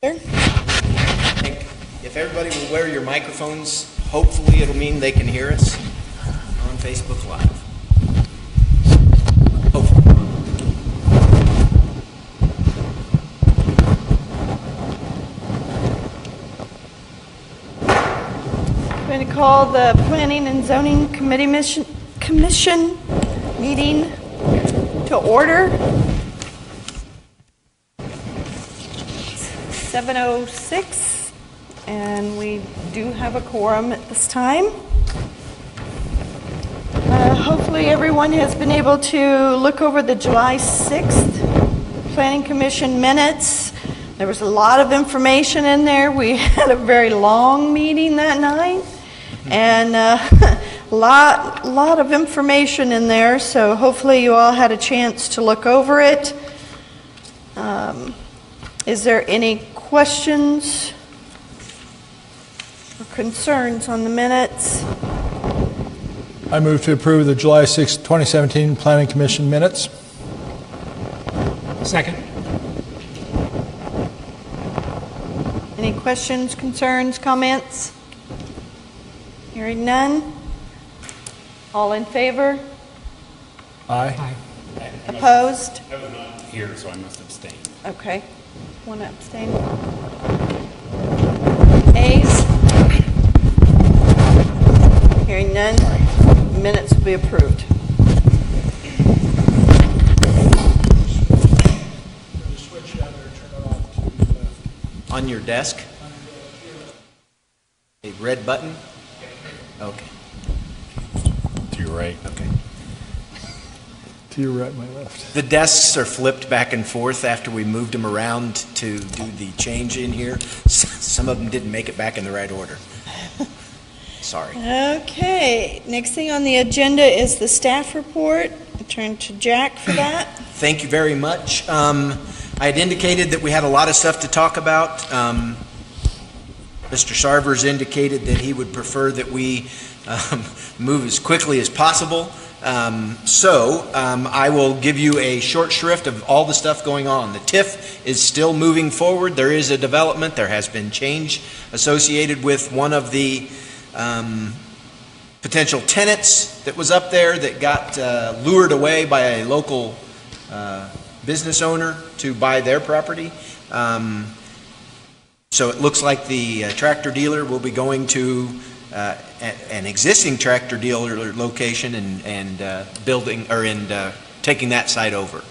I think if everybody will wear your microphones, hopefully it'll mean they can hear us on Facebook Live. Hopefully. I'm going to call the Planning and Zoning Commission meeting to order. 7:06, and we do have a quorum at this time. Hopefully everyone has been able to look over the July 6th Planning Commission minutes. There was a lot of information in there. We had a very long meeting that night, and a lot of information in there, so hopefully you all had a chance to look over it. Is there any questions or concerns on the minutes? I move to approve the July 6, 2017 Planning Commission minutes. Second. Any questions, concerns, comments? Hearing none. All in favor? Aye. Opposed? I was not here, so I must abstain. Okay. Want to abstain? Ayes? Hearing none. Minutes will be approved. On your desk? A red button? Okay. To your right. Okay. To your right, my left. The desks are flipped back and forth after we moved them around to do the change in here. Some of them didn't make it back in the right order. Sorry. Okay. Next thing on the agenda is the staff report. I turn to Jack for that. Thank you very much. I had indicated that we had a lot of stuff to talk about. Mr. Sarvers indicated that he would prefer that we move as quickly as possible. So I will give you a short shrift of all the stuff going on. The TIF is still moving forward. There is a development. There has been change associated with one of the potential tenants that was up there that got lured away by a local business owner to buy their property. So it looks like the tractor dealer will be going to an existing tractor dealer location and building or taking that site over.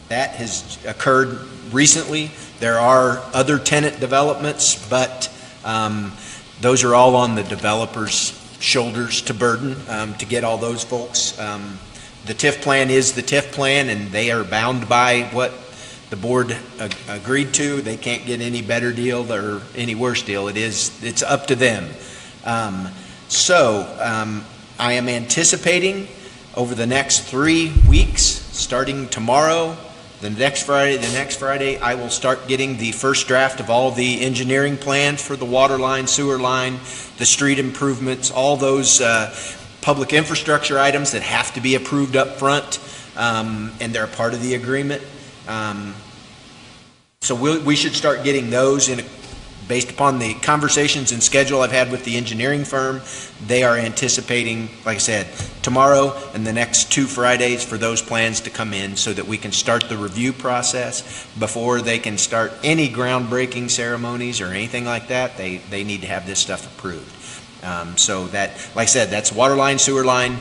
That has occurred recently. There are other tenant developments, but those are all on the developer's shoulders to burden to get all those folks. The TIF plan is the TIF plan, and they are bound by what the board agreed to. They can't get any better deal or any worse deal. It's up to them. I am anticipating over the next 3 weeks, starting tomorrow, the next Friday, I will start getting the first draft of all the engineering plans for the water line, sewer line, the street improvements, all those public infrastructure items that have to be approved up front, and they're part of the agreement. So we should start getting those based upon the conversations and schedule I've had with the engineering firm. They are anticipating, like I said, tomorrow and the next 2 Fridays for those plans to come in so that we can start the review process before they can start any groundbreaking ceremonies or anything like that. They need to have this stuff approved. So that, like I said, that's water line, sewer line.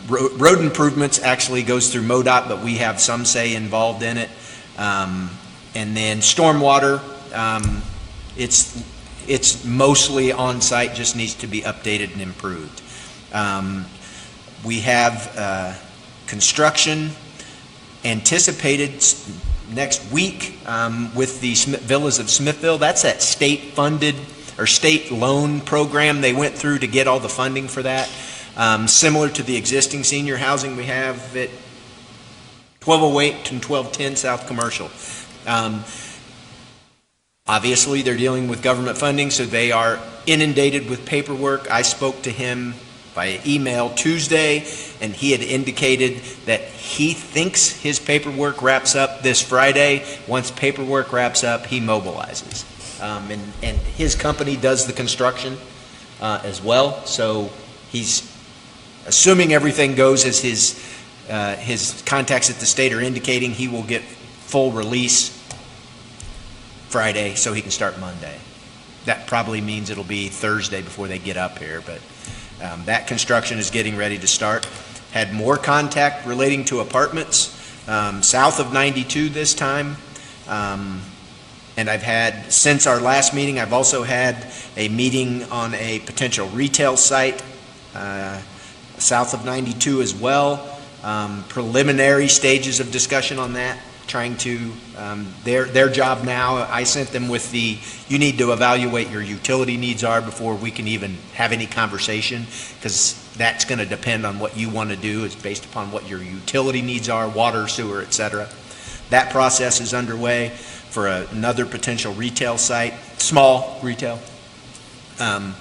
Road improvements actually goes through MoDOT, but we have some say involved in it. And then stormwater, it's mostly on site, just needs to be updated and improved. We have construction anticipated next week with the Villas of Smithville. That's that state funded or state loan program they went through to get all the funding for that. Similar to the existing senior housing we have at 1208 and 1210 South Commercial. Obviously, they're dealing with government funding, so they are inundated with paperwork. I spoke to him via email Tuesday, and he had indicated that he thinks his paperwork wraps up this Friday. Once paperwork wraps up, he mobilizes. And his company does the construction as well, so he's assuming everything goes as his contacts at the state are indicating, he will get full release Friday so he can start Monday. That probably means it'll be Thursday before they get up here, but that construction is getting ready to start. Had more contact relating to apartments south of 92 this time. And I've had, since our last meeting, I've also had a meeting on a potential retail site south of 92 as well. Preliminary stages of discussion on that, trying to, their job now, I sent them with you need to evaluate your utility needs are before we can even have any conversation, because that's going to depend on what you want to do. It's based upon what your utility needs are, water, sewer, et cetera. That process is underway for another potential retail site, small retail. And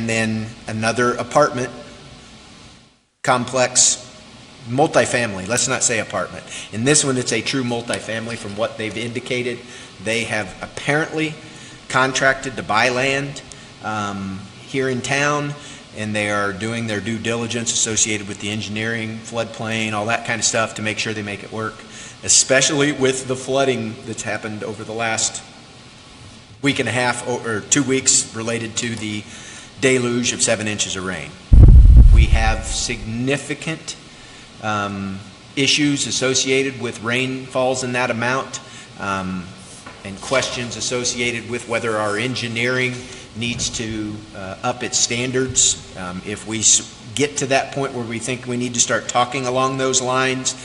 then another apartment complex, multifamily, let's not say apartment. In this one, it's a true multifamily from what they've indicated. They have apparently contracted to buy land here in town, and they are doing their due diligence associated with the engineering, floodplain, all that kind of stuff to make sure they make it work, especially with the flooding that's happened over the last week and a half or 2 weeks related to the deluge of 7 inches of rain. We have significant issues associated with rainfalls in that amount, and questions associated with whether our engineering needs to up its standards. If we get to that point where we think we need to start talking along those lines,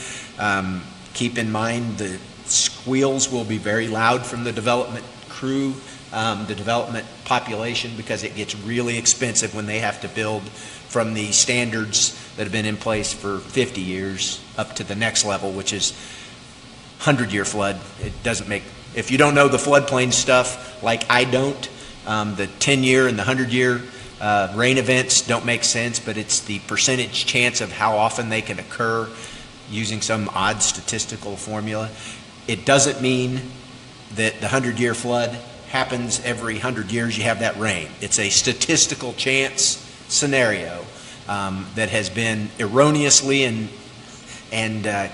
keep in mind the squeals will be very loud from the development crew, the development population, because it gets really expensive when they have to build from the standards that have been in place for 50 years up to the next level, which is 100-year flood. It doesn't make, if you don't know the floodplain stuff like I don't, the 10-year and the 100-year rain events don't make sense, but it's the percentage chance of how often they can occur using some odd statistical formula. It doesn't mean that the 100-year flood happens every 100 years you have that rain. It's a statistical chance scenario that has been erroneously and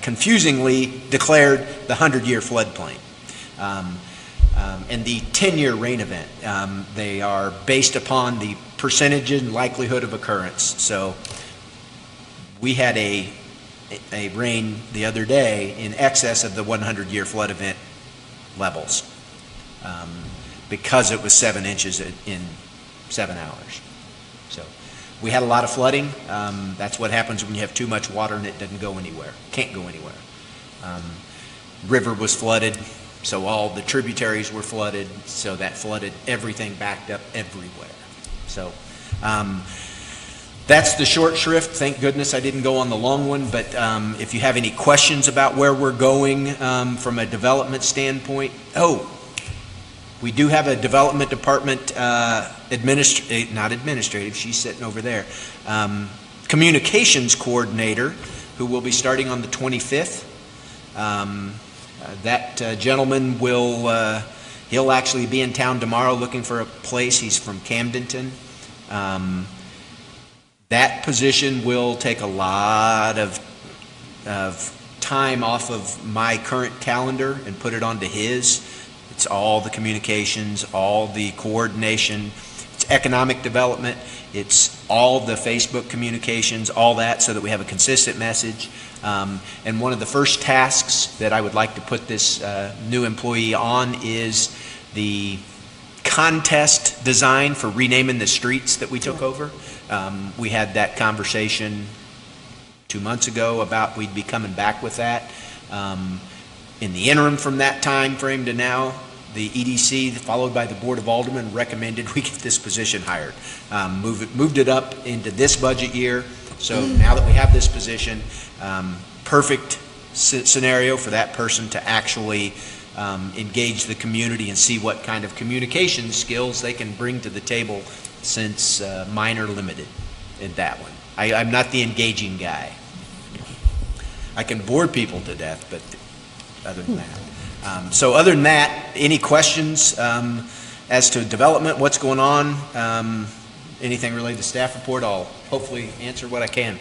confusingly declared the 100-year floodplain. And the 10-year rain event, they are based upon the percentage and likelihood of occurrence. So we had a rain the other day in excess of the 100-year flood event levels because it was 7 inches in 7 hours. So we had a lot of flooding. That's what happens when you have too much water and it doesn't go anywhere, can't go anywhere. River was flooded, so all the tributaries were flooded, so that flooded everything, backed up everywhere. So that's the short shrift. Thank goodness I didn't go on the long one, but if you have any questions about where we're going from a development standpoint, we do have a development department, not administrative, she's sitting over there, communications coordinator, who will be starting on the 25th. That gentleman he'll actually be in town tomorrow looking for a place. He's from Camdenton. That position will take a lot of time off of my current calendar and put it onto his. It's all the communications, all the coordination, it's economic development, it's all the Facebook communications, all that, so that we have a consistent message. And one of the first tasks that I would like to put this new employee on is the contest design for renaming the streets that we took over. We had that conversation 2 months ago about we'd be coming back with that. In the interim from that time frame to now, the EDC, followed by the Board of Aldermen, recommended we get this position hired. Moved it up into this budget year. So now that we have this position, perfect scenario for that person to actually engage the community and see what kind of communication skills they can bring to the table, since mine are limited. in that one. I'm not the engaging guy. I can bore people to death, but other than that. So other than that, any questions as to development, what's going on, anything related to staff report, I'll hopefully answer what I can. I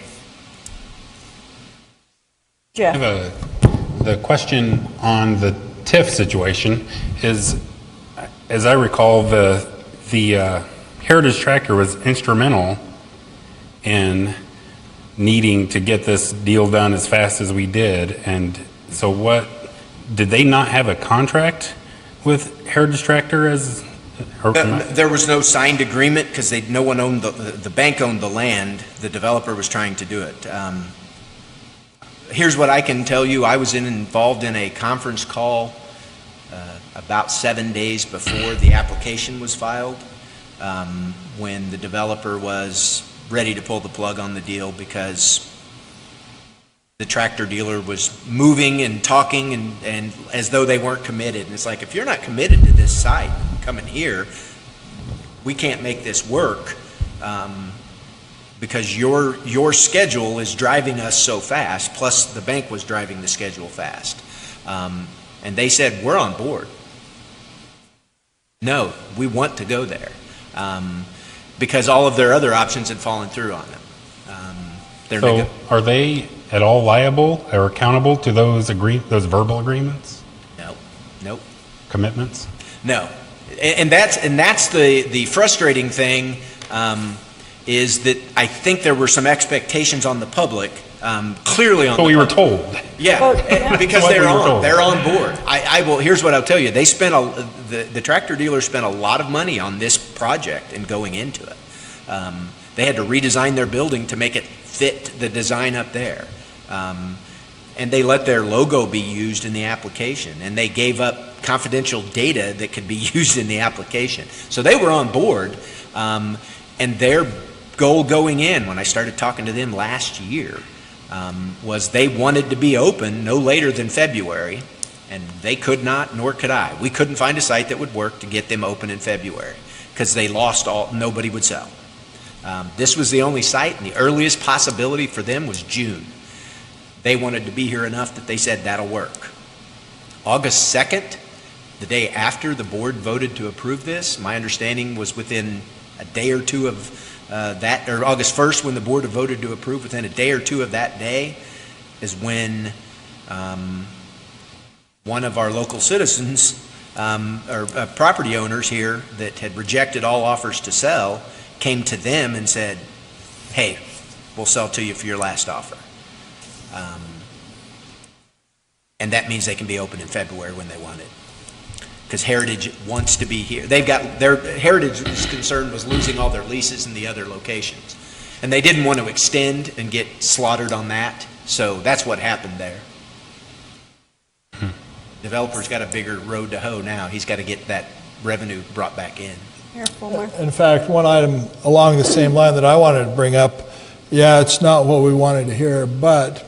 Jeff? have the question on the TIF situation is, as I recall, the Heritage Tractor was instrumental in needing to get this deal done as fast as we did. And so what, did they not have a contract with Heritage Tractor as? There was no signed agreement because no one owned the bank owned the land. The developer was trying to do it. Here's what I can tell you. I was involved in a conference call about 7 days before the application was filed, when the developer was ready to pull the plug on the deal because the tractor dealer was moving and talking and as though they weren't committed. And it's like, if you're not committed to this site, coming here, we can't make this work because your schedule is driving us so fast, plus the bank was driving the schedule fast. And they said, we're on board. No, we want to go there. Because all of their other options had fallen through on them. So are they at all liable or accountable to those verbal agreements? No, nope, Commitments? no, and that's the frustrating thing is that I think there were some expectations on the public, clearly on. So the we were public. told. Yeah, because What we were told. they're on board. I will. Here's what I'll tell you. They spent the tractor dealer spent a lot of money on this project and going into it. They had to redesign their building to make it fit the design up there, and they let their logo be used in the application, and they gave up confidential data that could be used in the application. So they were on board, and their goal going in, when I started talking to them last year, was they wanted to be open no later than February, and they could not, nor could I. We couldn't find a site that would work to get them open in February because they lost nobody would sell. This was the only site, and the earliest possibility for them was June. They wanted to be here enough that they said that'll work. August 2nd, the day after the board voted to approve this, my understanding was within a day or two of that, or August 1st, when the board voted to approve, within a day or two of that day is when one of our local citizens, or property owners here that had rejected all offers to sell, came to them and said, hey, we'll sell to you for your last offer. And that means they can be open in February when they want it. Because Heritage wants to be here. Heritage's concern was losing all their leases in the other locations. And they didn't want to extend and get slaughtered on that. So that's what happened there. Developer's got a bigger road to hoe now. He's got to get that revenue brought back in. In fact, one item along the same line that I wanted to bring up, it's not what we wanted to hear, but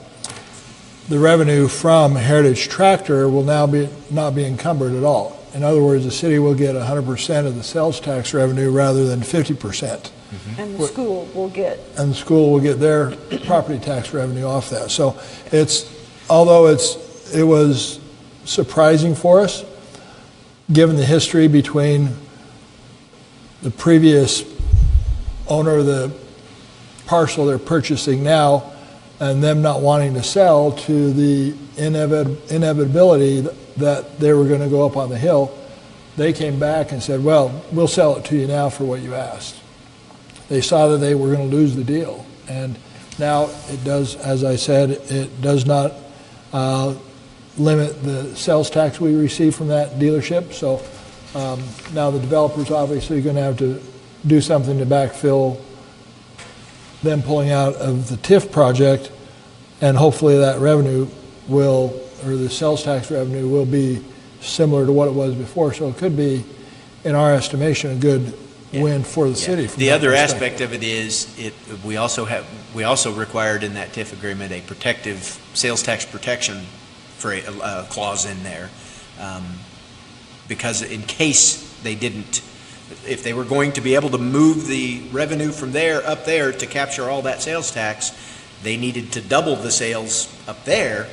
the revenue from Heritage Tractor will now not be encumbered at all. In other words, the city will get 100% of the sales tax revenue rather than 50%. And the school will get. And the school will get their property tax revenue off that. So although it was surprising for us, given the history between the previous owner of the parcel they're purchasing now and them not wanting to sell, to the inevitability that they were going to go up on the hill, they came back and said, well, we'll sell it to you now for what you asked. They saw that they were going to lose the deal. And now it does, as I said, it does not limit the sales tax we receive from that dealership. So now the developer's obviously going to have to do something to backfill them pulling out of the TIF project, and hopefully that revenue or the sales tax revenue will be similar to what it was before. So it could be, in our estimation, a good win for the city. The other aspect of it is we also required in that TIF agreement a protective sales tax protection for a clause in there, because in case they didn't If they were going to be able to move the revenue from there up there to capture all that sales tax, they needed to double the sales up there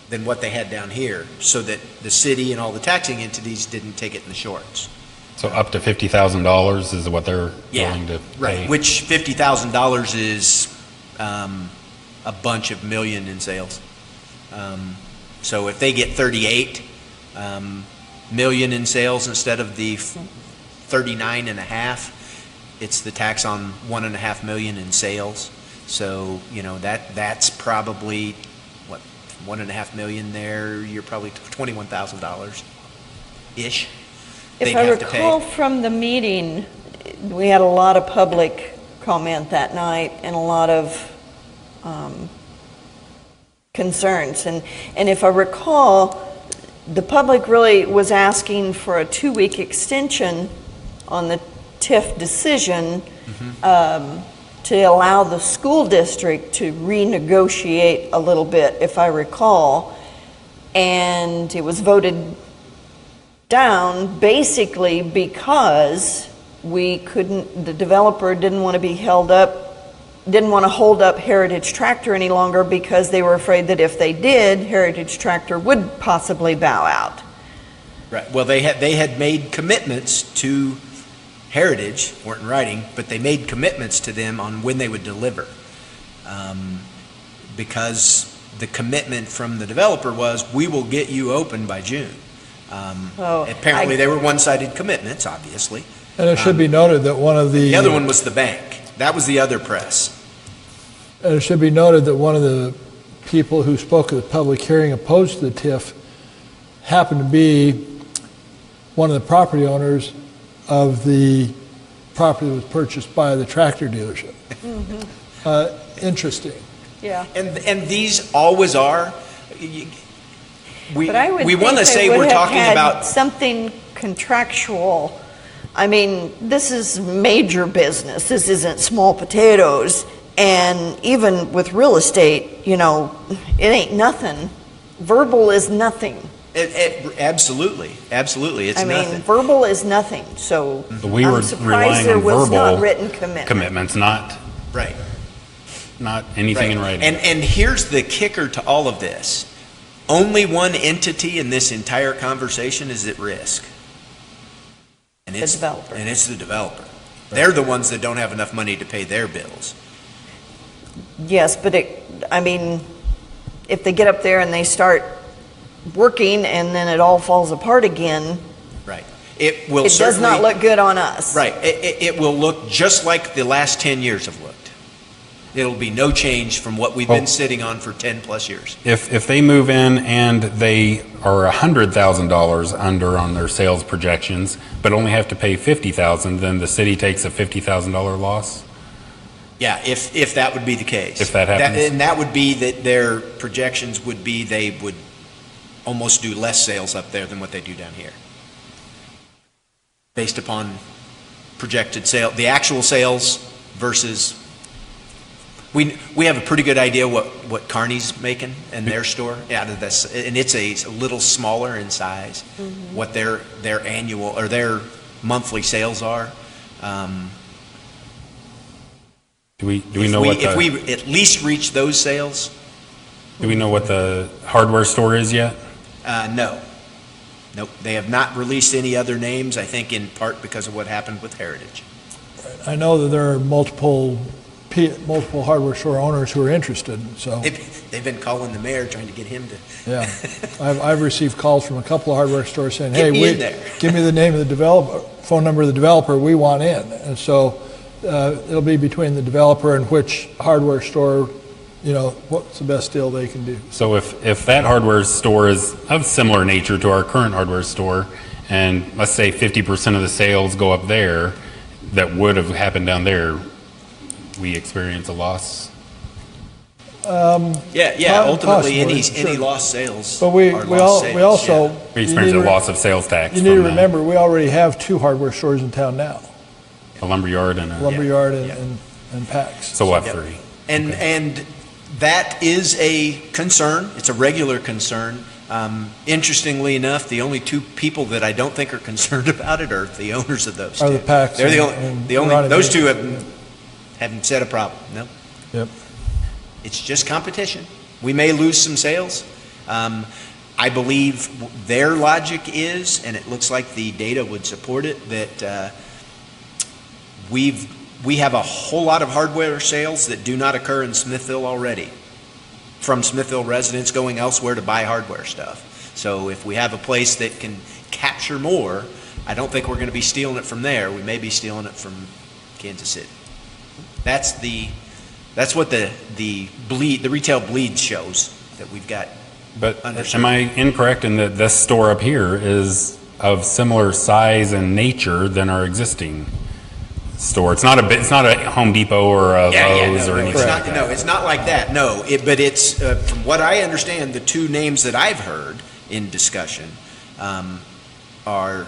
than what they had down here, so that the city and all the taxing entities didn't take it in the shorts. So up to $50,000 is what they're willing to pay? Right, which $50,000 is a bunch of million in sales. So if they get 38 million in sales instead of the 39 and a half, it's the tax on 1.5 million in sales. So, you know, that's probably, what, 1.5 million there, you're probably $21,000-ish. If I recall from the meeting, we had a lot of public comment that night and a lot of concerns. And if I recall, the public really was asking for a 2-week extension on the TIF decision to allow the school district to renegotiate a little bit, if I recall. And it was voted down basically because the developer didn't want to be held up, didn't want to hold up Heritage Tractor any longer because they were afraid that if they did, Heritage Tractor would possibly bow out. Right, well, they had made commitments to Heritage, weren't in writing, but they made commitments to them on when they would deliver. Because the commitment from the developer was, we will get you open by June. Apparently, they were one-sided commitments, obviously. And it should be noted that one of The other one was the bank. That was the other press. And it should be noted that one of the people who spoke at the public hearing opposed to the TIF happened to be one of the property owners of the property that was purchased by the tractor dealership. Interesting. Yeah. And these always are. We We want to say we're talking about something contractual. I mean, this is major business. This isn't small potatoes. And even with real estate, you know, it ain't nothing. Verbal is nothing. Absolutely, it's nothing. I mean, verbal is nothing. So We were I'm surprised relying there on was not verbal written commitments, not Right. anything in writing. And here's the kicker to all of this. Only one entity in this entire conversation is at risk. And it's The developer. And it's the developer. They're the ones that don't have enough money to pay their bills. Yes, but if they get up there and they start working and then it all falls apart again, Right. It will it does not look good on us. Right. It will look just like the last 10 years have looked. It'll be no change from what we've been sitting on for 10 plus years. If they move in and they are $100,000 under on their sales projections, but only have to pay $50,000, then the city takes a $50,000 loss? Yeah, if that would be the case. If that happens. And that would be that their projections would be they would almost do less sales up there than what they do down here. Based upon projected sale, the actual sales versus, we have a pretty good idea what Kearney's making in their store out of this, and it's a little smaller in size, what their annual or their monthly sales are. Do we know if we at least reach those sales? Do we know what the hardware store is yet? No. Nope. They have not released any other names, I think in part because of what happened with Heritage. I know that there are multiple hardware store owners who are interested, so. They've been calling the mayor trying to get him to. Yeah. I've received calls from a couple of hardware stores saying, Get hey, me in there. give me the name of the developer, phone number of the developer, we want in. And so it'll be between the developer and which hardware store, you know, what's the best deal they can do. So if that hardware store is of similar nature to our current hardware store, and let's say 50% of the sales go up there that would have happened down there, we experience a loss? Yeah, ultimately any sure. lost sales But we are lost sales. also. Yeah. We experience a loss of sales tax. You need to from remember, we already have 2 hardware stores in town now, a lumberyard and a. Lumberyard Yeah. and PaX. So what, Yep. 3? And that is a concern. It's a regular concern. Interestingly enough, the only two people that I don't think are concerned about it are the owners of those two. Are the PaZ They're and the only, Ronnie those two Meeting. haven't said a problem, no. Yep. It's just competition. We may lose some sales. I believe their logic is, and it looks like the data would support it, that we have a whole lot of hardware sales that do not occur in Smithville already, from Smithville residents going elsewhere to buy hardware stuff. So if we have a place that can capture more, I don't think we're going to be stealing it from there. We may be stealing it from Kansas City. That's what the retail bleed shows that we've got. But Understood. am I incorrect in that this store up here is of similar size and nature than our existing store? It's not a Home Depot or a Lowe's or anything like that. No, it's not like that. No, but it's from what I understand, the two names that I've heard in discussion are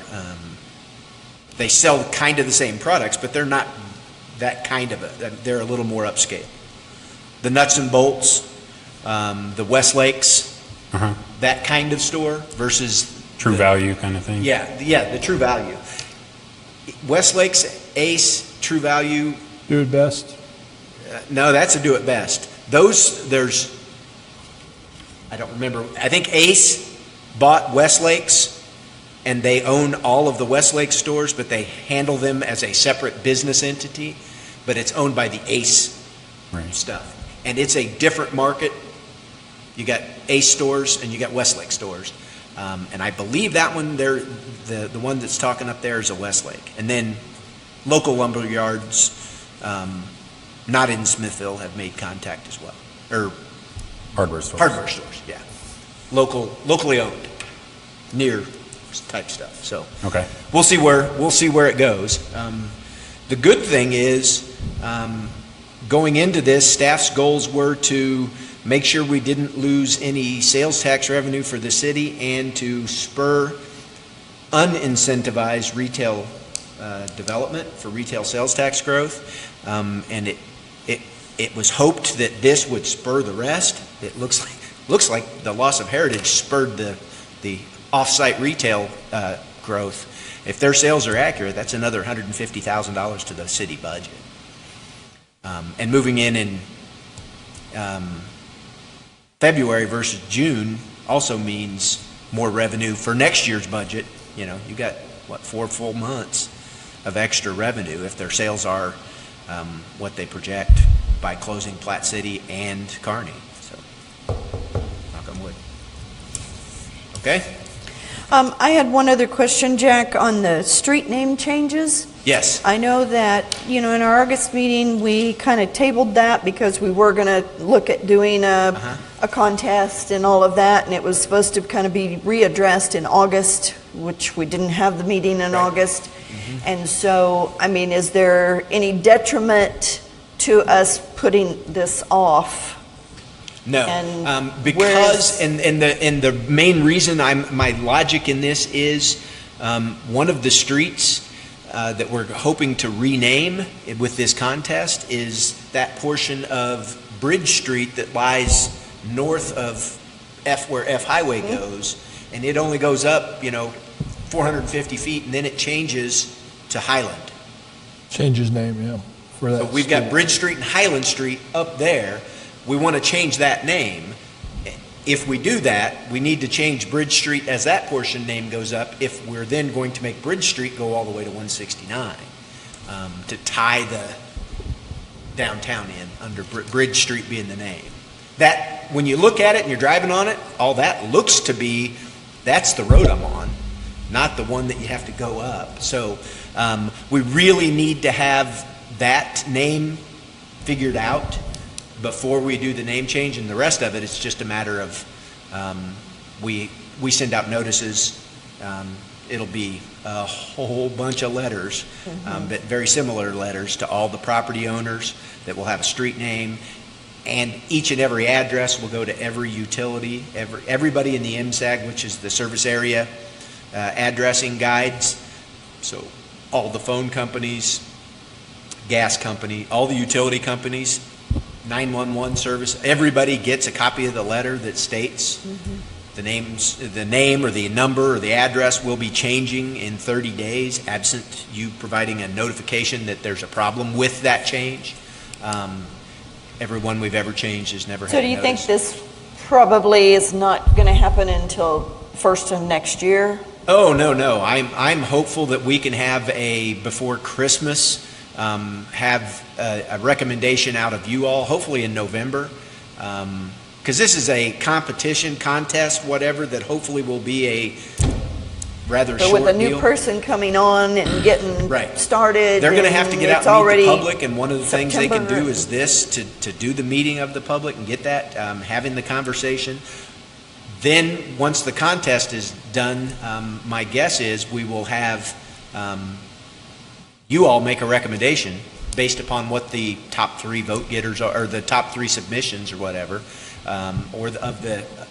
they sell kind of the same products, but they're not that kind of they're a little more upscale. The Nuts and Bolts, the Westlakes, that kind of store versus True Value kind of thing? Yeah, the True Value. Westlake's Ace, True Value, Do it best. no, that's a Do It Best. I don't remember, I think Ace bought Westlake's, and they own all of the Westlake stores, but they handle them as a separate business entity, but it's owned by the Ace stuff. And it's a different market. You got Ace stores and you got Westlake stores. And I believe that one, the one that's talking up there is a Westlake. And then local lumber yards, not in Smithville, have made contact as well. Or Hardware stores. hardware stores, yeah. Locally owned, near type stuff. So Okay. we'll see where it goes. The good thing is, going into this, staff's goals were to make sure we didn't lose any sales tax revenue for the city and to spur unincentivized retail development for retail sales tax growth. And it was hoped that this would spur the rest. It looks like the loss of heritage spurred the off-site retail growth. If their sales are accurate, that's another $150,000 to the city budget. And moving in February versus June also means more revenue for next year's budget. You know, you got, 4 full months of extra revenue if their sales are what they project by closing Platte City and Kearney. So, knock on wood. Okay? I had one other question, Jack, on the street name changes. Yes. I know that, in our August meeting, we kind of tabled that because we were going to look at doing a contest and all of that, and it was supposed to kind of be readdressed in August, which we didn't have the meeting in August. And so, is there any detriment to us putting this off? No, And because and the main reason my logic in this is one of the streets that we're hoping to rename with this contest is that portion of Bridge Street that lies north of where F Highway goes, and it only goes up 450 feet, and then it changes to Highland. Change his name, yeah. For that. So we've got Bridge Street and Highland Street up there. We want to change that name. If we do that, we need to change Bridge Street as that portion name goes up if we're then going to make Bridge Street go all the way to 169 to tie the downtown in under Bridge Street being the name. That, when you look at it and you're driving on it, all that looks to be, that's the road I'm on, not the one that you have to go up. So we really need to have that name figured out before we do the name change, and the rest of it, it's just a matter of we send out notices. It'll be a whole bunch of letters, but very similar letters to all the property owners that will have a street name, and each and every address will go to every utility, everybody in the MSAG, which is the service area addressing guides. So all the phone companies, gas company, all the utility companies, 911 service, everybody gets a copy of the letter that states The name or the number or the address will be changing in 30 days, absent you providing a notification that there's a problem with that change. Everyone we've ever changed has never had So do you think notice. this probably is not going to happen until first of next year? Oh, no. I'm hopeful that we can have before Christmas, have a recommendation out of you all, hopefully in November. Because this is a competition, contest, whatever, that hopefully will be a rather So short with a new deal. person coming on and getting Right. started. They're going to have to get out it's and meet already the public, and one of the things they can September. do is this, to do the meeting of the public and get that, having the conversation. Then, once the contest is done, my guess is we will have you all make a recommendation based upon what the top 3 vote getters are, or the top 3 submissions or whatever,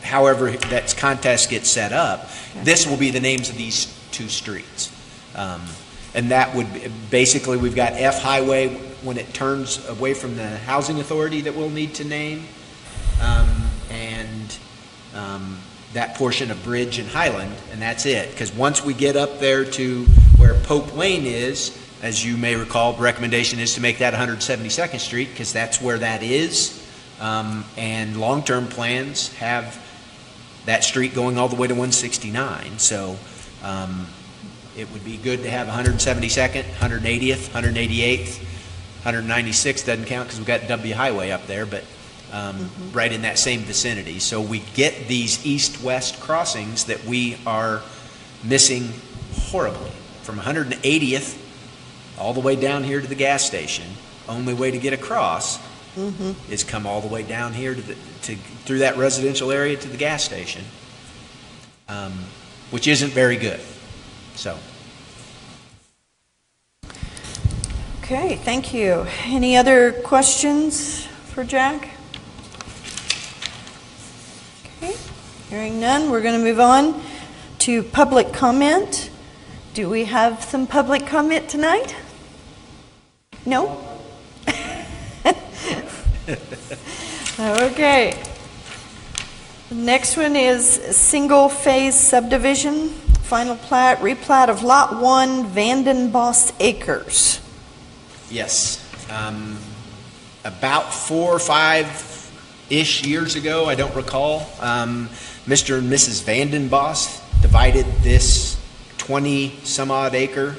however that contest gets set up. This will be the names of these 2 streets. And that would basically, we've got F Highway when it turns away from the housing authority that we'll need to name, and that portion of Bridge and Highland, and that's it. Because once we get up there to where Pope Lane is, as you may recall, the recommendation is to make that 172nd Street, because that's where that is. And long-term plans have that street going all the way to 169. So it would be good to have 172nd, 180th, 188th, 196th doesn't count because we've got W Highway up there, but right in that same vicinity. So we get these east-west crossings that we are missing horribly. From 180th all the way down here to the gas station. Only way to get across is come all the way down here through that residential area to the gas station, which isn't very good. So. Okay, thank you. Any other questions for Jack? Okay, hearing none, we're going to move on to public comment. Do we have some public comment tonight? No? Okay. The next one is single-phase subdivision, final plat, replat of Lot 1, Vandenbosch Acres. Yes. About 4 or 5-ish years ago, I don't recall, Mr. and Mrs. Vandenbosch divided this 20-some-odd acre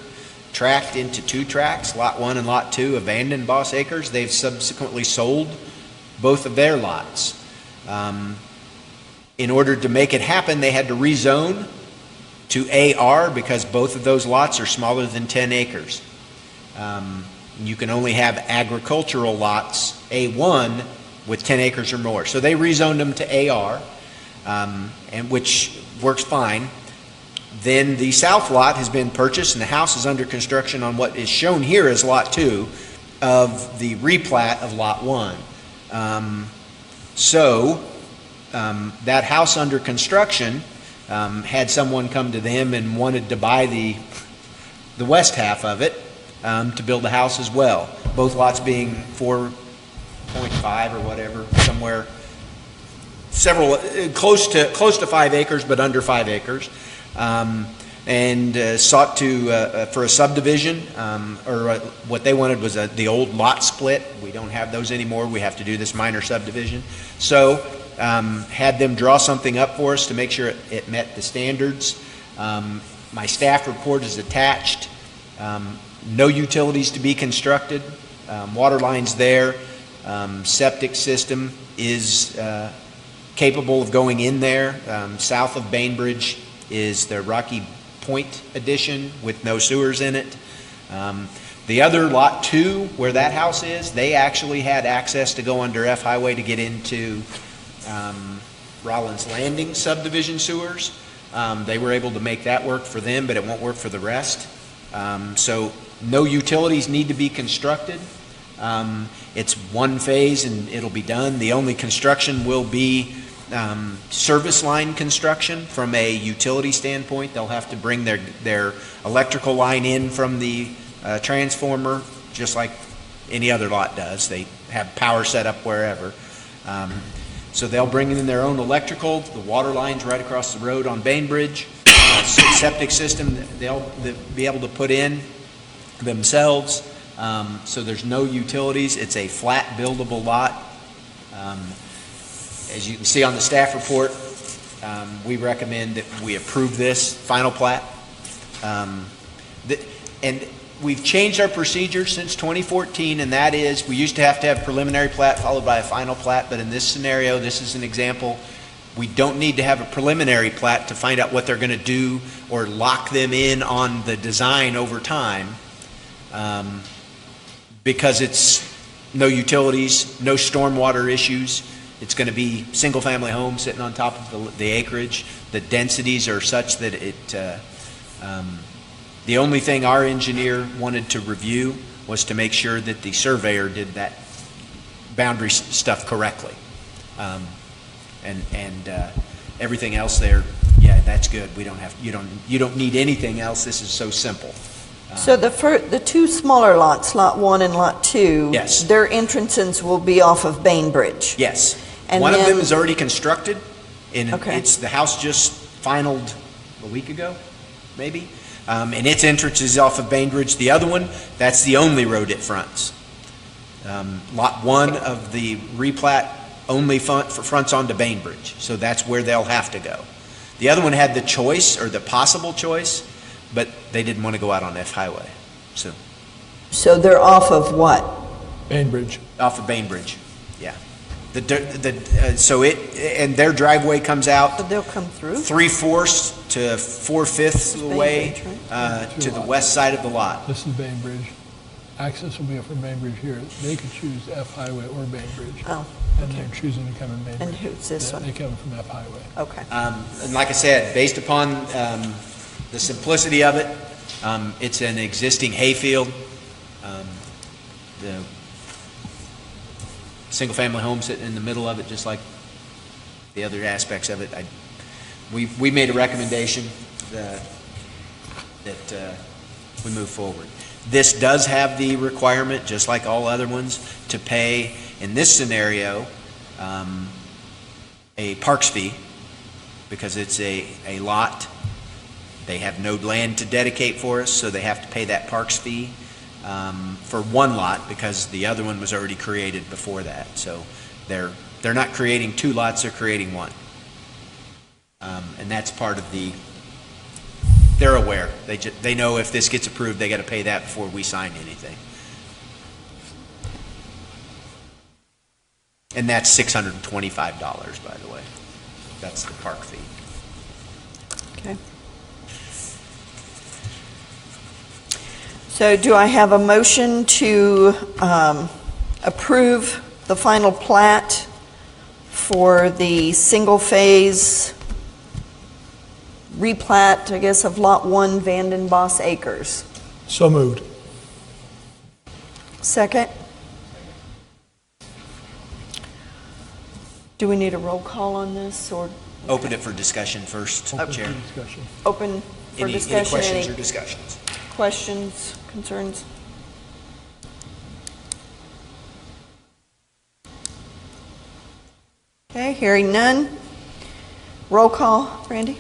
tract into 2 tracts, Lot 1 and Lot 2 of Vandenbosch Acres. They've subsequently sold both of their lots. In order to make it happen, they had to rezone to AR because both of those lots are smaller than 10 acres. You can only have agricultural lots, A1, with 10 acres or more. So they rezoned them to AR, and which works fine. Then the south lot has been purchased, and the house is under construction on what is shown here as Lot 2 of the replat of Lot 1. That house under construction had someone come to them and wanted to buy the west half of it to build a house as well. Both lots being 4.5 or whatever, somewhere close to 5 acres, but under 5 acres. And sought for a subdivision, or what they wanted was the old lot split. We don't have those anymore. We have to do this minor subdivision. So had them draw something up for us to make sure it met the standards. My staff report is attached. No utilities to be constructed. Water lines there. Septic system is capable of going in there. South of Bainbridge is the Rocky Point addition with no sewers in it. The other Lot 2, where that house is, they actually had access to go under F Highway to get into Rollins Landing subdivision sewers. They were able to make that work for them, but it won't work for the rest. So no utilities need to be constructed. It's one phase and it'll be done. The only construction will be service line construction from a utility standpoint. They'll have to bring their electrical line in from the transformer, just like any other lot does. They have power set up wherever. So they'll bring in their own electrical, the water lines right across the road on Bainbridge, septic system they'll be able to put in themselves. So there's no utilities. It's a flat buildable lot. As you can see on the staff report, we recommend that we approve this final plat. And we've changed our procedure since 2014, and that is, we used to have preliminary plat followed by a final plat, but in this scenario, this is an example, we don't need to have a preliminary plat to find out what they're going to do or lock them in on the design over time, because it's no utilities, no stormwater issues. It's going to be single-family homes sitting on top of the acreage. The densities are such that the only thing our engineer wanted to review was to make sure that the surveyor did that boundary stuff correctly. And everything else there, yeah, that's good. We don't have, you don't need anything else. This is so simple. So the two smaller lots, Lot 1 and Lot 2, Yes. their entrances will be off of Bainbridge. Yes. And One of then- them is already constructed, and Okay. it's the house just finalized a week ago, maybe. And its entrance is off of Bainbridge. The other one, that's the only road it fronts. Lot 1 of the replat only fronts onto Bainbridge, so that's where they'll have to go. The other one had the choice, or the possible choice, but they didn't want to go out on F Highway, So they're off of what? Bainbridge. off of Bainbridge, yeah. And their driveway comes out So they'll come through? 3/4 to 4/5 of the way Bainbridge, to the west side of the lot. This is Bainbridge. Access will be from Bainbridge here. They could choose F Highway or Bainbridge. Oh, And they're choosing to come in Bainbridge. and who's this Yeah, one? They come from F Highway. Okay. And like I said, based upon the simplicity of it, it's an existing hayfield. The single-family home sitting in the middle of it, just like the other aspects of it. We made a recommendation that we move forward. This does have the requirement, just like all other ones, to pay, in this scenario, a parks fee, because it's a lot. They have no land to dedicate for us, so they have to pay that parks fee for one lot, because the other one was already created before that. So they're not creating two lots, they're creating one. And that's part of they're aware. They know if this gets approved, they got to pay that before we sign anything. And that's $625, by the way. That's the park fee. Okay. So do I have a motion to approve the final plat for the single-phase replat, I guess, of Lot 1 Vanden Bosch Acres? So moved. Second? Do we need a roll call on this, or Open it for discussion first, Chair. Discussion. open for Any discussion? questions or Any discussions? questions, concerns? Okay, hearing none. Roll call, Randy?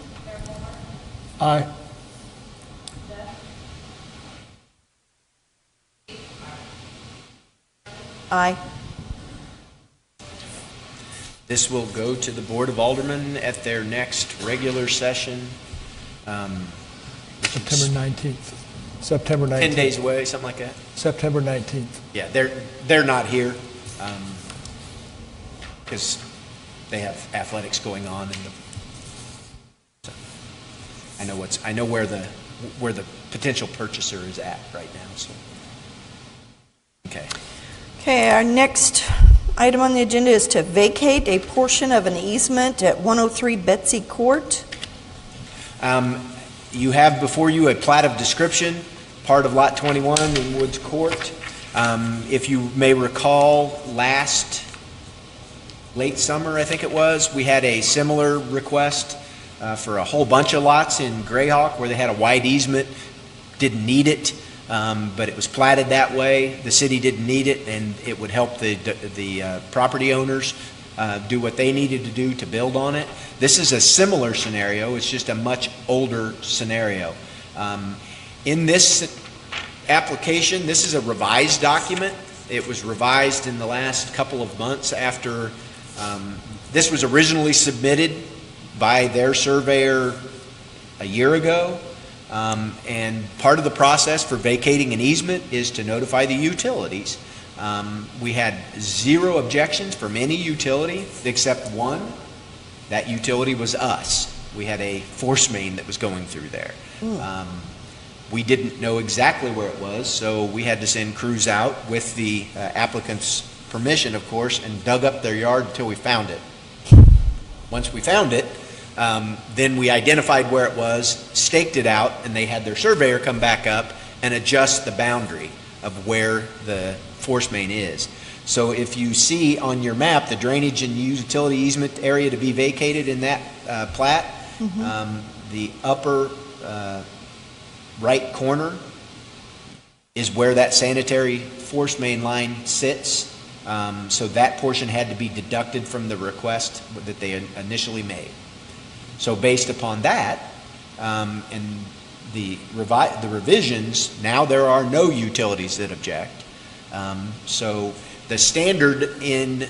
Aye. Aye. This will go to the Board of Aldermen at their next regular session. Which is September 19th. September 19th. 10 days away, something like that. September 19th. Yeah, they're not here because they have athletics going on, and I know where the potential purchaser is at right now. So, okay. Okay, our next item on the agenda is to vacate a portion of an easement at 103 Betsy Court. You have before you a plat of description, part of Lot 21 in Woods Court. If you may recall, late summer, I think it was, we had a similar request for a whole bunch of lots in Grayhawk where they had a wide easement, didn't need it, but it was platted that way. The city didn't need it, and it would help the property owners do what they needed to do to build on it. This is a similar scenario, it's just a much older scenario. In this application, this is a revised document. It was revised in the last couple of months after this was originally submitted by their surveyor a year ago. And part of the process for vacating an easement is to notify the utilities. We had 0 objections from any utility except one. That utility was us. We had a force main that was going through there. We didn't know exactly where it was, so we had to send crews out with the applicant's permission, of course, and dug up their yard until we found it. Once we found it, then we identified where it was, staked it out, and they had their surveyor come back up and adjust the boundary of where the force main is. So if you see on your map the drainage and utility easement area to be vacated in that plat, the upper right corner is where that sanitary force main line sits. So that portion had to be deducted from the request that they initially made. So based upon that, and the revisions, now there are no utilities that object. So the standard in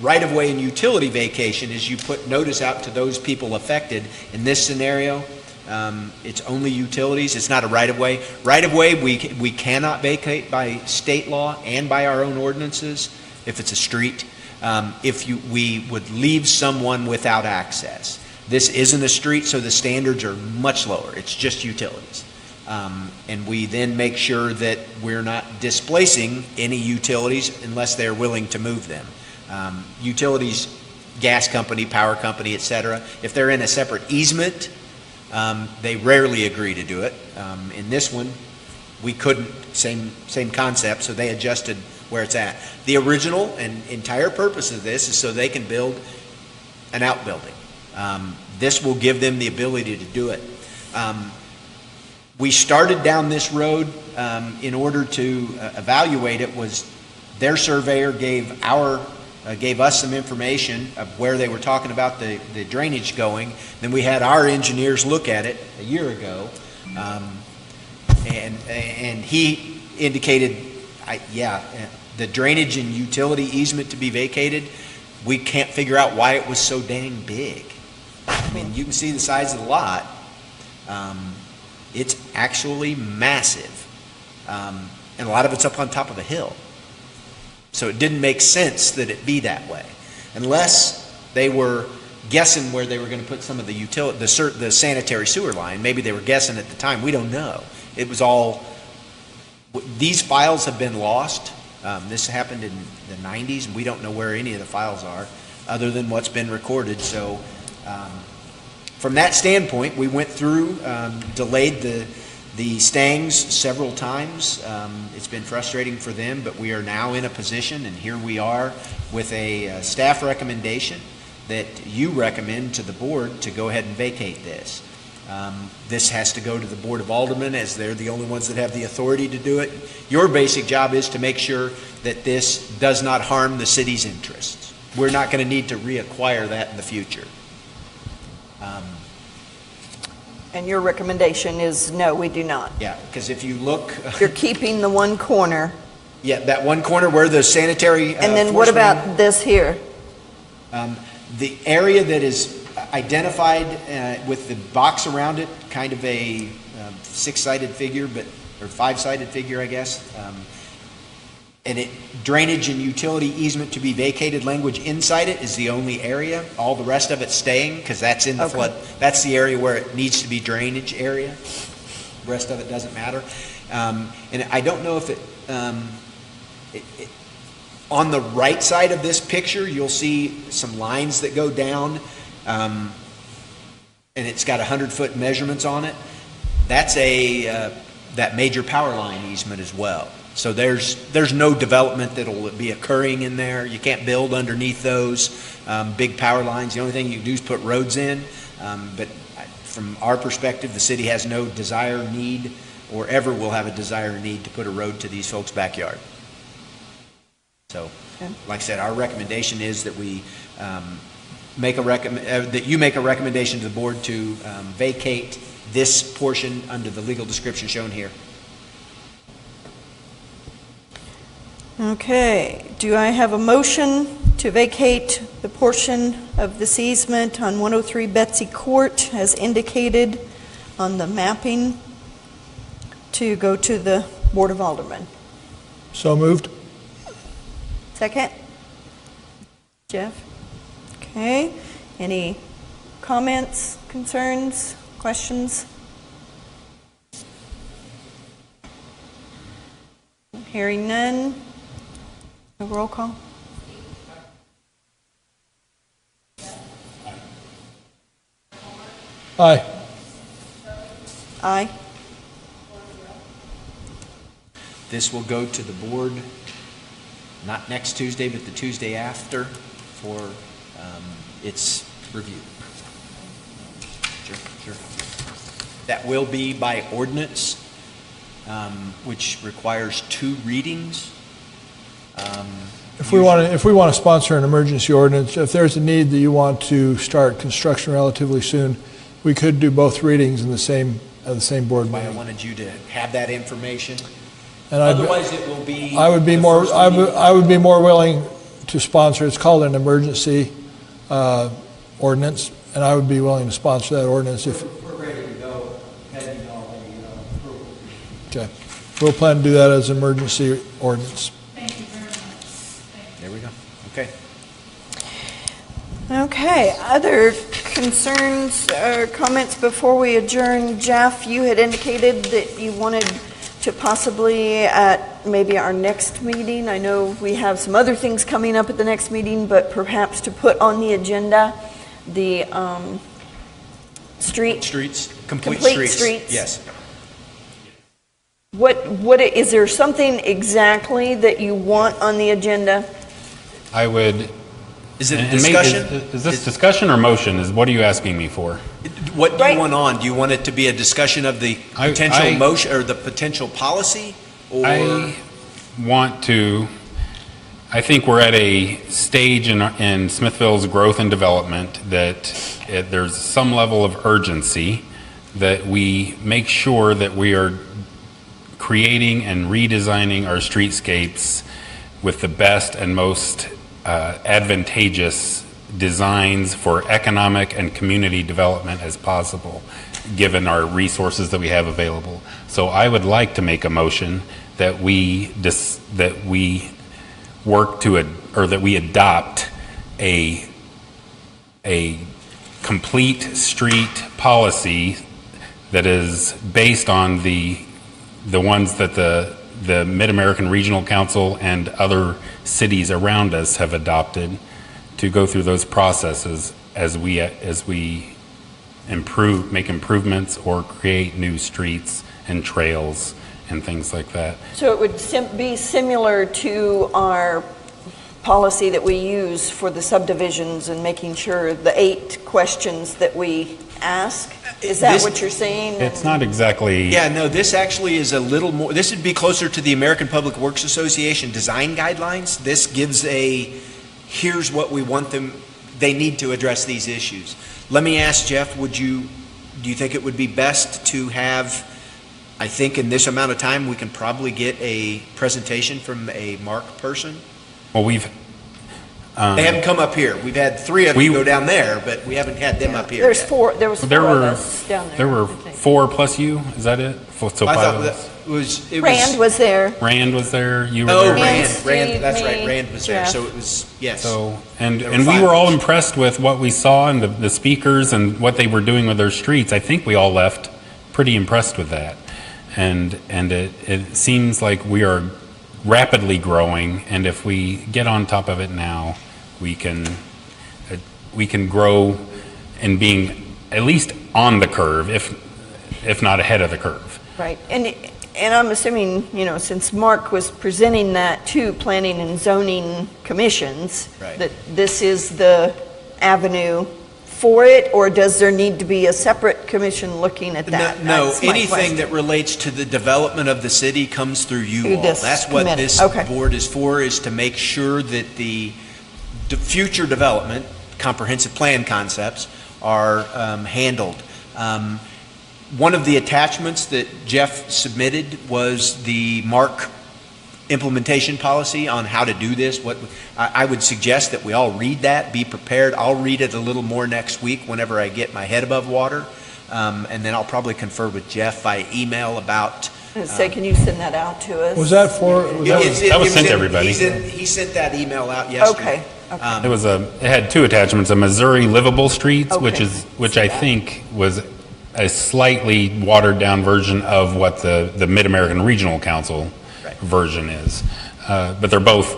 right-of-way and utility vacation is you put notice out to those people affected. In this scenario, it's only utilities. It's not a right-of-way. Right-of-way, we cannot vacate by state law and by our own ordinances if it's a street. We would leave someone without access. This isn't a street, so the standards are much lower. It's just utilities. And we then make sure that we're not displacing any utilities unless they're willing to move them. Utilities, gas company, power company, et cetera, if they're in a separate easement, they rarely agree to do it. In this one, we couldn't, same concept, so they adjusted where it's at. The original and entire purpose of this is so they can build an outbuilding. This will give them the ability to do it. We started down this road in order to evaluate it. Was their surveyor gave us some information of where they were talking about the drainage going. Then we had our engineers look at it a year ago, and he indicated, the drainage and utility easement to be vacated. We can't figure out why it was so dang big. I mean, you can see the size of the lot. It's actually massive, and a lot of it's up on top of a hill. So it didn't make sense that it be that way, unless they were guessing where they were going to put some of the sanitary sewer line. Maybe they were guessing at the time. We don't know. It was all. These files have been lost. This happened in the 90s, and we don't know where any of the files are, other than what's been recorded. So. From that standpoint, we went through, delayed the Stangs several times. It's been frustrating for them, but we are now in a position, and here we are with a staff recommendation that you recommend to the board to go ahead and vacate this. This has to go to the Board of Aldermen, as they're the only ones that have the authority to do it. Your basic job is to make sure that this does not harm the city's interests. We're not going to need to reacquire that in the future. And your recommendation is no, we do not. Yeah, because if you look... You're keeping the one corner. Yeah, that one corner where the sanitary... And then what about this here? The area that is identified with the box around it, kind of a six-sided figure, or five-sided figure, I guess. And drainage and utility easement to be vacated language inside it is the only area. All the rest of it's staying because that's in the flood. That's the area where it needs to be drainage area. The rest of it doesn't matter. And I don't know if on the right side of this picture, you'll see some lines that go down, and it's got 100-foot measurements on it. That's that major power line easement as well. So there's no development that'll be occurring in there. You can't build underneath those big power lines. The only thing you can do is put roads in. But from our perspective, the city has no desire, need, or ever will have a desire or need to put a road to these folks' backyard. So, Okay. like I said, our recommendation is that we that you make a recommendation to the board to vacate this portion under the legal description shown here. Okay, do I have a motion to vacate the portion of this easement on 103 Betsy Court as indicated on the mapping to go to the Board of Aldermen? So moved. Second? Jeff? Okay, any comments, concerns, questions? Hearing none. A roll call? Aye. Aye. This will go to the board, not next Tuesday, but the Tuesday after for its review. Sure. That will be by ordinance, which requires 2 readings. If we want to sponsor an emergency ordinance, if there's a need that you want to start construction relatively soon, we could do both readings in the same board Why I meeting. wanted you to have that information. And Otherwise, it will be. I would be the more first I would be more willing to sponsor. It's called an emergency ordinance, and I would be willing to sponsor that ordinance if. We're ready to go, pending all the approval. Okay, we'll plan to do that as an emergency ordinance. There we go. Okay. Okay, other concerns or comments before we adjourn? Jeff, you had indicated that you wanted to possibly at maybe our next meeting, I know we have some other things coming up at the next meeting, but perhaps to put on the agenda the complete streets. Yes. What is there something exactly that you want on the agenda? I would. Is it a and discussion? Is this discussion or motion? What are you asking me for? What do Right. you want on? Do you want it to be a discussion of the potential motion or the potential policy? Or I want to. I think we're at a stage in Smithville's growth and development that there's some level of urgency that we make sure that we are creating and redesigning our streetscapes with the best and most advantageous designs for economic and community development as possible, given our resources that we have available. So I would like to make a motion that we work to or that we adopt a complete street policy that is based on the ones that the Mid-American Regional Council and other cities around us have adopted, to go through those processes as we make improvements or create new streets and trails and things like that. So it would be similar to our policy that we use for the subdivisions and making sure the 8 questions that we ask. Is that what you're saying? It's not exactly. Yeah, no, this actually is a little more, this would be closer to the American Public Works Association design guidelines. This gives here's what we want they need to address these issues. Let me ask Jeff, do you think it would be best to have, I think in this amount of time, we can probably get a presentation from a MARC person? Well, we've. They haven't come up here. We've had 3 of you go down there, but we haven't had them up here There's yet. 4, there was 4 There of were us down there. there were I think. 4 plus you. Is that it? So I 5 thought of that us. it Rand was there. Rand was there. You were Oh, there. Rand, Steve, that's me, right, Rand was there, Jeff. so it was, yes. So and There were we 5 were all of us. impressed with what we saw and the speakers and what they were doing with their streets. I think we all left pretty impressed with that, and it seems like we are rapidly growing. And if we get on top of it now, we can grow in being at least on the curve, if not ahead of the curve. Right, and I'm assuming, since Mark was presenting that to planning and zoning commissions, Right. that this is the avenue for it, or does there need to be a separate commission looking at that? No, That's my anything question. that relates to the development of the city comes through you Through all. this That's what committee. this Okay. board is for, is to make sure that the future development, comprehensive plan concepts, are handled. One of the attachments that Jeff submitted was the MARC implementation policy on how to do this. I would suggest that we all read that, be prepared. I'll read it a little more next week whenever I get my head above water. And then I'll probably confer with Jeff by email about. Say, can you send that out to us? Was that for, That was sent to everybody. He sent that email out yesterday. Okay. It had two attachments: a Missouri livable streets, which Okay. which I think was a slightly watered down version of what the Mid-American Regional Council Right. version is, but they're both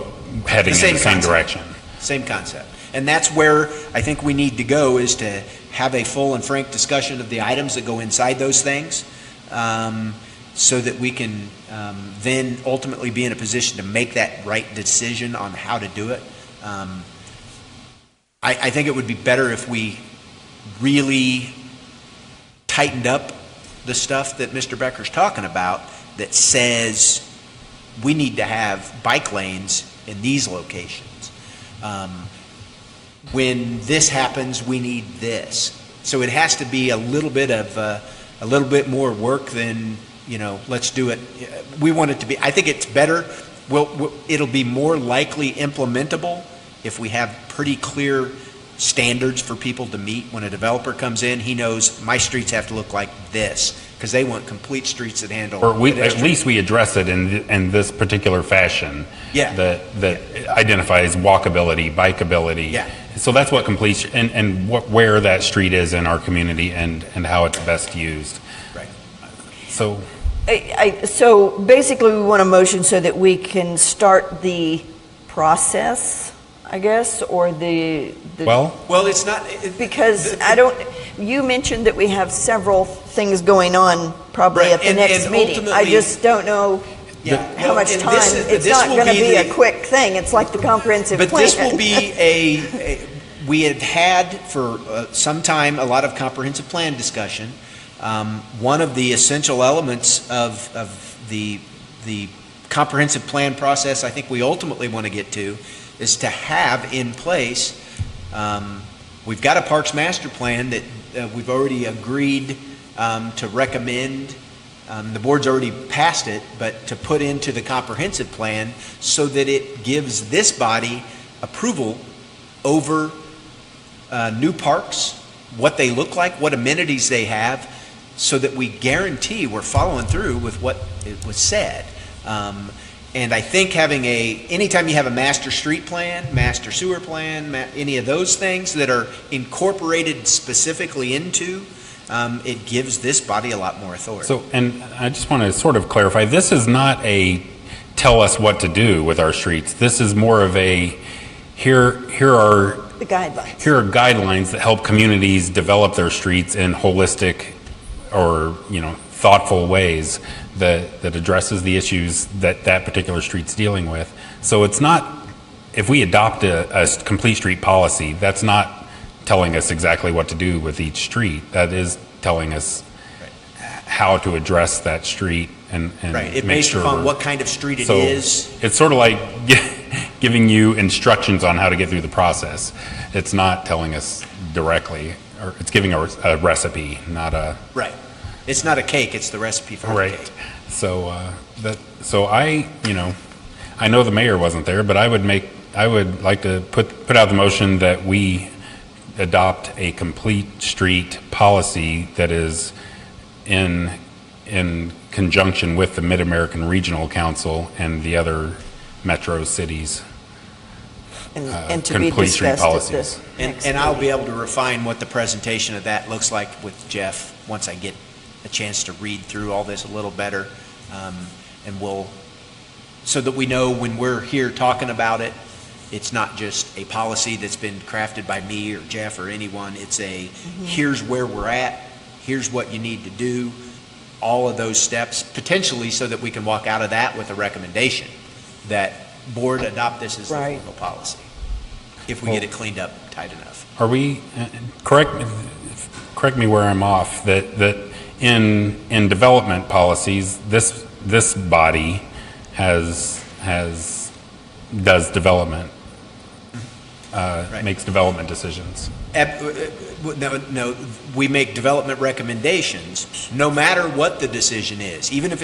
heading in the same concept. direction. Same concept. And that's where I think we need to go, is to have a full and frank discussion of the items that go inside those things, so that we can then ultimately be in a position to make that right decision on how to do it. I think it would be better if we really tightened up the stuff that Mr. Becker's talking about, that says we need to have bike lanes in these locations. When this happens, we need this. So it has to be a little bit more work than, let's do it. We want it to be, I think it's better. It'll be more likely implementable if we have pretty clear standards for people to meet. When a developer comes in, he knows my streets have to look like this, because they want complete streets that handle. Or at least we address it in this particular fashion. Yeah. That identifies walkability, bikeability. Yeah. So that's what complete, and where that street is in our community, and how it's best used. Right. So. So basically, we want a motion so that we can start the process, I guess, or Well, it's not. because you mentioned that we have several things going on probably Right, at the and next meeting. I ultimately- just don't know how much and time. It's this not will going to be a the- quick thing. It's like the comprehensive plan. But this will be we had for some time a lot of comprehensive plan discussion. One of the essential elements of the comprehensive plan process, I think we ultimately want to get to, is to have in place, we've got a Parks Master Plan that we've already agreed to recommend. The board's already passed it, but to put into the comprehensive plan so that it gives this body approval over new parks, what they look like, what amenities they have, so that we guarantee we're following through with what it was said. And I think anytime you have a master street plan, master sewer plan, any of those things that are incorporated specifically into, it gives this body a lot more authority. So, and I just want to sort of clarify, this is not a tell us what to do with our streets. This is more of a, here are The guidelines. Here are guidelines that help communities develop their streets in holistic or, thoughtful ways that addresses the issues that particular street's dealing with. So it's not, if we adopt a complete street policy, that's not telling us exactly what to do with each street. That is telling us how to address that street and Right, it make based sure upon we're- what kind of street it so is. it's sort of like giving you instructions on how to get through the process. It's not telling us directly, or it's giving a recipe, not a Right. It's not a cake, it's the recipe for the right. cake. So I know the mayor wasn't there, but I would like to put out the motion that we adopt a complete street policy that is in conjunction with the Mid-American Regional Council and the other metro cities. And to be complete street discussed at policies. the next And I'll be meeting. able to refine what the presentation of that looks like with Jeff once I get a chance to read through all this a little better. And so that we know when we're here talking about it, it's not just a policy that's been crafted by me or Jeff or anyone. It's here's where we're at, here's what you need to do, all of those steps, potentially so that we can walk out of that with a recommendation that board adopt this as the Right. local policy. if we get it cleaned up tight enough. Are we, correct me where I'm off, that in development policies, this body does development, makes development decisions. No, we make development recommendations, no matter what the decision is. Even if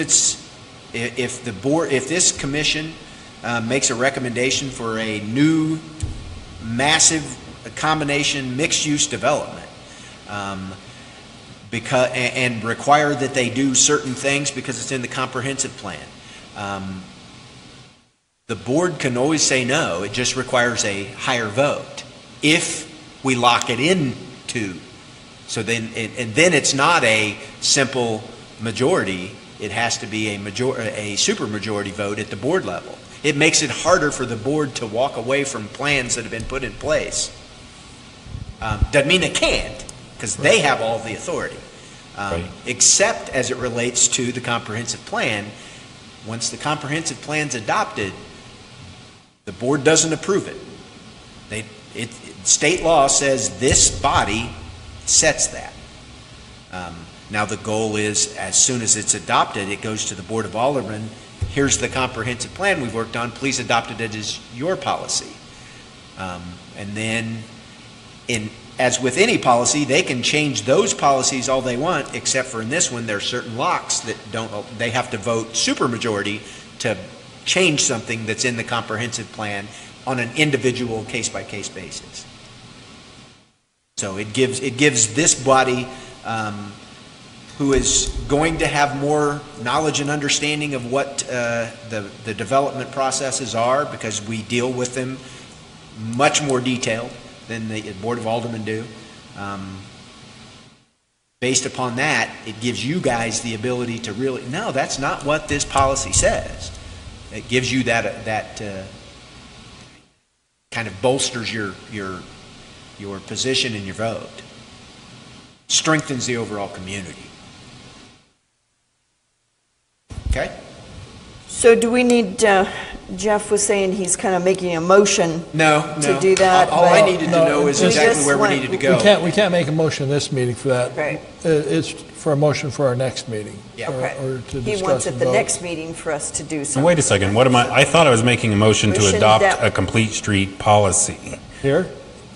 if this commission makes a recommendation for a new massive combination mixed-use development, and require that they do certain things because it's in the comprehensive plan, the board can always say no. It just requires a higher vote if we lock it into. So then, then it's not a simple majority. It has to be a supermajority vote at the board level. It makes it harder for the board to walk away from plans that have been put in place. Doesn't mean they can't, because they have all the authority. Except as it relates to the comprehensive plan. Once the comprehensive plan's adopted, the board doesn't approve it. State law says this body sets that. Now the goal is, as soon as it's adopted, it goes to the Board of Aldermen. Here's the comprehensive plan we've worked on. Please adopt it as your policy. And then, as with any policy, they can change those policies all they want, except for in this one, there are certain locks that they have to vote supermajority to change something that's in the comprehensive plan on an individual case-by-case basis. So it gives this body, who is going to have more knowledge and understanding of what the development processes are, because we deal with them much more detailed than the Board of Aldermen do. Based upon that, it gives you guys the ability to really, no, that's not what this policy says. It gives you that kind of bolsters your position and your vote. Strengthens the overall community. Okay? So do we need, Jeff was saying he's kind of making a motion No. to do that. All I but- needed to know is We exactly just where we went- needed to go. We can't make a motion this meeting for that. Right. It's for a motion for our next meeting. Yeah. Okay. Or to He discuss wants and at the vote. next meeting for us to do something. Wait a second, what am I thought I was making a motion to Motion adopt that- a complete street policy. Here?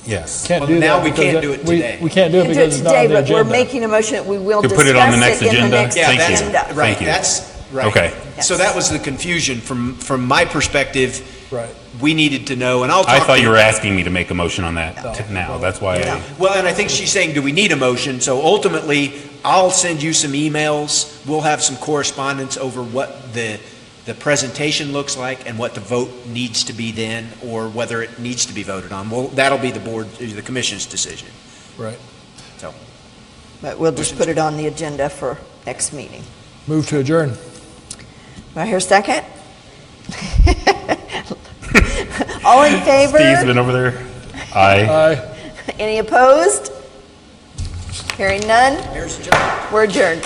Yes. Can't Well, do that. now we because can't do it today. We can't do it We can do because it it's not today, on the but we're agenda. making a motion that we will Could discuss put it on the next in the agenda? next Yeah, Thank you. agenda. Right, Thank you. that's right. Okay. So that was the confusion from my perspective. Right. We needed to know, and I'll talk I thought to you were asking me to make a motion on that now, that's why No. I... Well, and I think she's saying, do we need a motion? So ultimately, I'll send you some emails. We'll have some correspondence over what the presentation looks like and what the vote needs to be then, or whether it needs to be voted on. Well, that'll be the commission's decision. Right. So, But we'll just put it on the agenda for next meeting. Move to adjourn. Do I hear a second? All in favor? Steve's been over there. Aye. Aye. Any opposed? Hearing none, here's the job. we're adjourned.